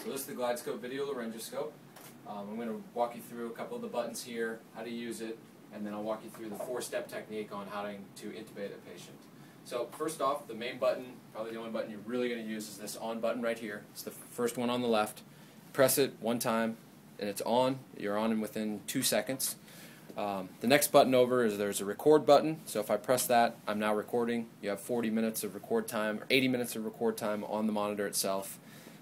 So this is the Glidescope video laryngoscope. I'm going to walk you through a couple of the buttons here, how to use it, and then I'll walk you through the 4-step technique on how to intubate a patient. So first off, the main button, probably the only button you're really going to use, is this on button right here. It's the first one on the left. Press it one time and it's on. You're on in within 2 seconds. The next button over is there's a record button. So if I press that, I'm now recording. You have 40 minutes of record time, or 80 minutes of record time on the monitor itself.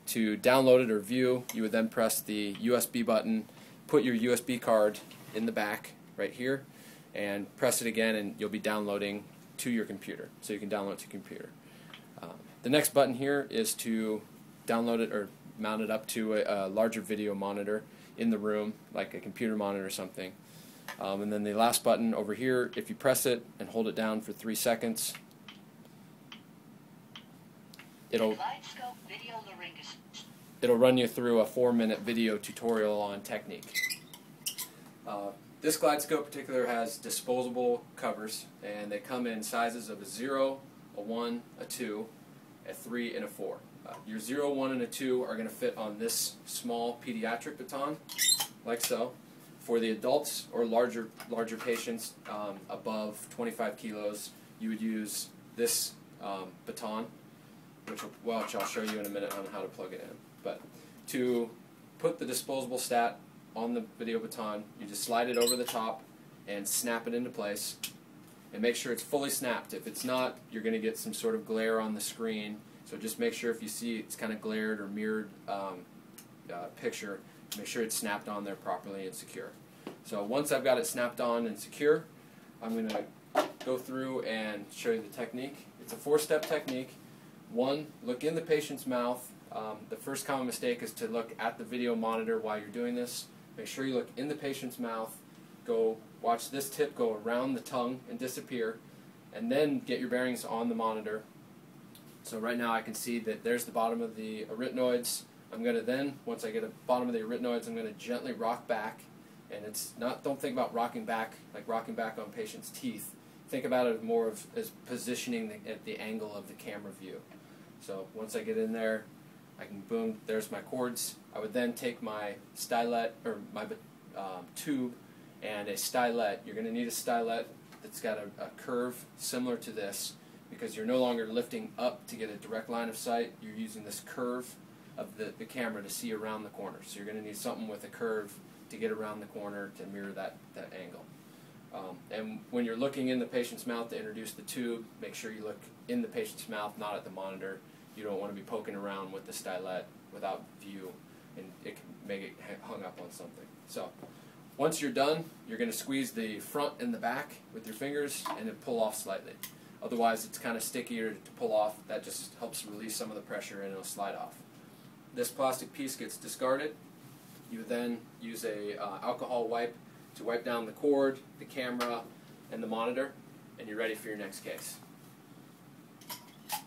To download it or view, you would then press the USB button, put your USB card in the back right here, and press it again and you'll be downloading to your computer. So you can download it to your computer. The next button here is to download it or mount it up to a larger video monitor in the room, like a computer monitor or something. And then the last button over here, if you press it and hold it down for 3 seconds, it'll run you through a 4-minute video tutorial on technique. This Glidescope in particular has disposable covers, and they come in sizes of a 0, a 1, a 2, a 3, and a 4. Your 0, 1, and a 2 are going to fit on this small pediatric baton, like so. For the adults or larger patients above 25 kilos, you would use this baton, which I'll show you in a minute on how to plug it in. But to put the disposable stat on the video baton, you just slide it over the top and snap it into place, and make sure it's fully snapped. If it's not, you're going to get some sort of glare on the screen. So just make sure if you see it's kind of glared or mirrored picture, make sure it's snapped on there properly and secure. So once I've got it snapped on and secure, I'm going to go through and show you the technique. It's a 4-step technique. 1, look in the patient's mouth. The first common mistake is to look at the video monitor while you're doing this. Make sure you look in the patient's mouth. Go watch this tip go around the tongue and disappear, and then get your bearings on the monitor. So right now I can see that there's the bottom of the arytenoids. I'm going to then, once I get the bottom of the arytenoids, I'm going to gently rock back. And it's not, don't think about rocking back like rocking back on patients' teeth. Think about it more as positioning at the angle of the camera view. So once I get in there, I can boom, there's my cords. I would then take my stylet, or my tube, and a stylet. You're going to need a stylet that's got a curve similar to this, because you're no longer lifting up to get a direct line of sight. You're using this curve of the camera to see around the corner. So you're going to need something with a curve to get around the corner to mirror that angle. And when you're looking in the patient's mouth to introduce the tube, make sure you look in the patient's mouth, not at the monitor. You don't want to be poking around with the stylet without view, and it can make it hung up on something. So once you're done, you're going to squeeze the front and the back with your fingers and then pull off slightly. Otherwise it's kind of stickier to pull off. That just helps release some of the pressure and it'll slide off. This plastic piece gets discarded. You would then use a alcohol wipe to wipe down the cord, the camera, and the monitor, and you're ready for your next case.